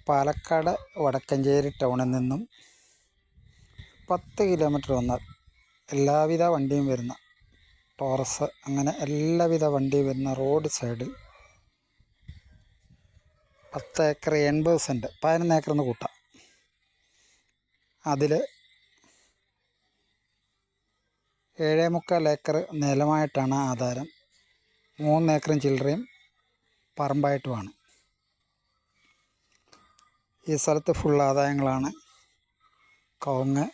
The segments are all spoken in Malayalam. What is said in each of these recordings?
പാലക്കാട് വടക്കഞ്ചേരി ടൗണിൽ നിന്നും 10 കിലോമീറ്റർ വന്നാൽ എല്ലാവിധ വണ്ടിയും വരുന്ന ടോറസ്, അങ്ങനെ എല്ലാവിധ വണ്ടിയും വരുന്ന റോഡ് സൈഡിൽ 10 ഏക്കർ 80 സെൻറ്റ് 11 ഏക്കർ എന്ന് കൂട്ടാം. അതിൽ 7.25 ഏക്കർ നിലമായിട്ടാണ് ആധാരം. 3 ഏക്കറും ചില്ലറയും പറമ്പായിട്ടുമാണ്. ഈ സ്ഥലത്ത് ഫുൾ ആദായങ്ങളാണ്. കവുങ്ങ്,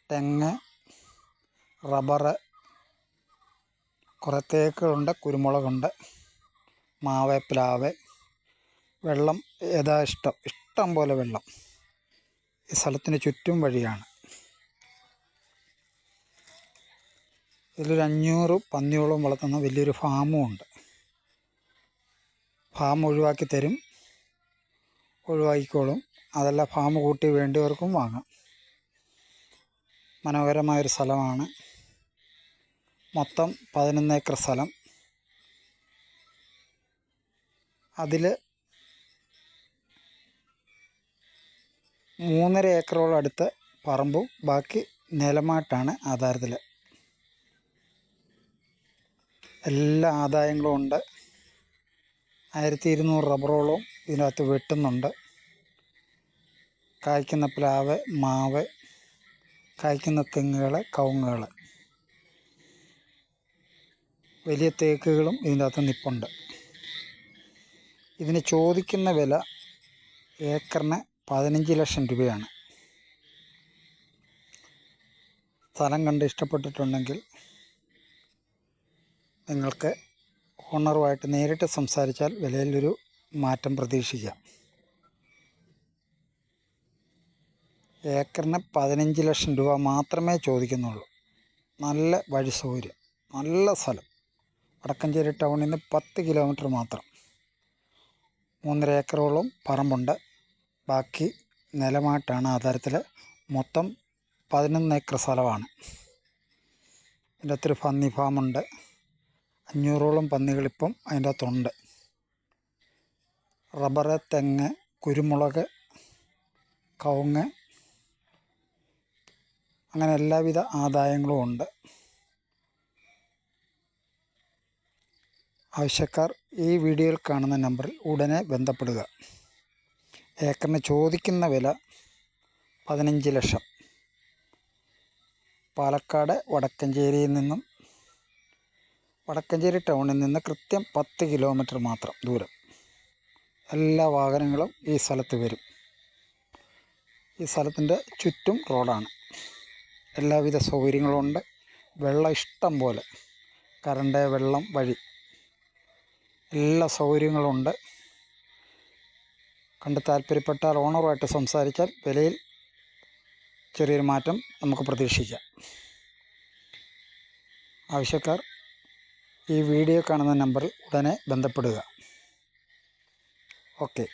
തെങ്ങ്, റബ്ബറ്, കുറേ തേക്കുകളുണ്ട്, കുരുമുളകുണ്ട്, മാവ്, പ്ലാവ്. വെള്ളം ഇഷ്ടം പോലെ വെള്ളം. ഈ സ്ഥലത്തിന് ചുറ്റും വഴിയാണ്. ഇതിലൊരു 500 പന്നിയോളം വളർത്തുന്ന വലിയൊരു ഫാമും ഉണ്ട്. ഫാം ഒഴിവാക്കി തരും, ഒഴിവാക്കിക്കോളും. അതല്ല, ഫാം കൂട്ടി വേണ്ടിയവർക്കും വാങ്ങാം. മനോഹരമായൊരു സ്ഥലമാണ്. മൊത്തം 11 ഏക്കർ സ്ഥലം. അതിൽ 3.5 ഏക്കറോളം അടുത്ത് പറമ്പും ബാക്കി നിലമായിട്ടാണ് ആധാരത്തിൽ. എല്ലാ ആദായങ്ങളും ഉണ്ട്. 1200 റബ്ബറോളം ഇതിനകത്ത് വെട്ടുന്നുണ്ട്. കായ്ക്കുന്ന പ്ലാവ്, മാവ്, കായ്ക്കുന്ന തെങ്ങുകൾ, കവുങ്ങുകൾ, വലിയ തേക്കുകളും ഇതിൻ്റെ അകത്ത് നിൽപ്പുണ്ട്. ഇതിന് ചോദിക്കുന്ന വില ഏക്കറിന് 15 ലക്ഷം രൂപയാണ്. സ്ഥലം കണ്ട് ഇഷ്ടപ്പെട്ടിട്ടുണ്ടെങ്കിൽ നിങ്ങൾക്ക് ഓണറുമായിട്ട് നേരിട്ട് സംസാരിച്ചാൽ വിലയിലൊരു മാറ്റം പ്രതീക്ഷിക്കാം. ഏക്കറിന് 15 ലക്ഷം രൂപ മാത്രമേ ചോദിക്കുന്നുള്ളൂ. നല്ല വഴി സൗകര്യം, നല്ല സ്ഥലം. വടക്കഞ്ചേരി ടൗണിൽ നിന്ന് 10 കിലോമീറ്റർ മാത്രം. 3.5 ഏക്കറോളം പറമ്പുണ്ട്. ബാക്കി നിലമായിട്ടാണ് ആധാരത്തിൽ. മൊത്തം 11 ഏക്കർ സ്ഥലമാണ്. ഇതിൻ്റെ അകത്തൊരു പന്നി ഫാമുണ്ട്. 500ഓളം പന്നികളിപ്പം അതിൻ്റെ അകത്തുണ്ട്. റബ്ബറ്, തെങ്ങ്, കുരുമുളക്, കവുങ്ങ്, അങ്ങനെ എല്ലാവിധ ആദായങ്ങളും ഉണ്ട്. ആവശ്യക്കാർ ഈ വീഡിയോയിൽ കാണുന്ന നമ്പറിൽ ഉടനെ ബന്ധപ്പെടുക. ഏക്കറിന് ചോദിക്കുന്ന വില 15 ലക്ഷം. പാലക്കാട് വടക്കഞ്ചേരി ടൗണിൽ നിന്ന് കൃത്യം 10 കിലോമീറ്റർ മാത്രം ദൂരം. എല്ലാ വാഹനങ്ങളും ഈ സ്ഥലത്ത് വരും. ഈ സ്ഥലത്തിൻ്റെ ചുറ്റും റോഡാണ്. എല്ലാവിധ സൗകര്യങ്ങളുണ്ട്. വെള്ളം ഇഷ്ടം പോലെ, കറണ്ട്, വെള്ളം, വഴി, എല്ലാ സൗകര്യങ്ങളുണ്ട്. കണ്ട് താല്പര്യപ്പെട്ടാൽ ഓണറുമായിട്ട് സംസാരിച്ചാൽ വിലയിൽ ചെറിയൊരു മാറ്റം നമുക്ക് പ്രതീക്ഷിക്കാം. ആവശ്യക്കാർ ഈ വീഡിയോ കാണുന്ന നമ്പറിൽ ഉടനെ ബന്ധപ്പെടുക. ഓക്കെ.